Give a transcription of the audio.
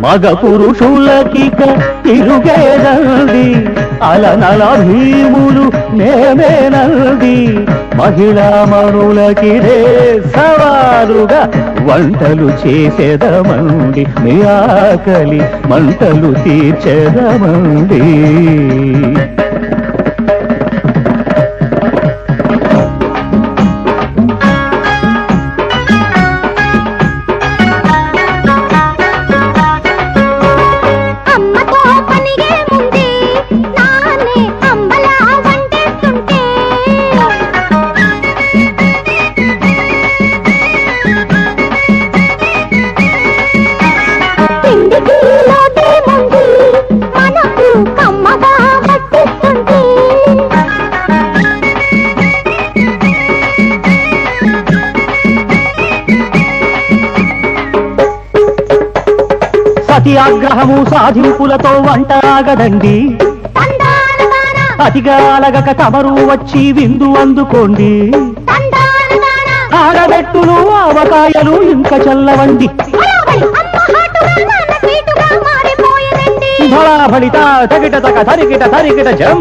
మగ పురుషులకిక తిరుగేనంది అలనల భీములు మేమేనంది మహిళా మనులకిరే సవాలుగా వంటలు చేసేదమండి మీ ఆకలి మంటలు తీర్చేదమండి సత్యాగ్రహము సాధింపులతో వంట ఆగదండి అతిగా అలగక తమరు వచ్చి విందు అందుకోండి ఆడబెట్టులు ఆవకాయలు ఇంకా చల్లవండి భళా భళిత తగిట తక తరికిట తరికిట జం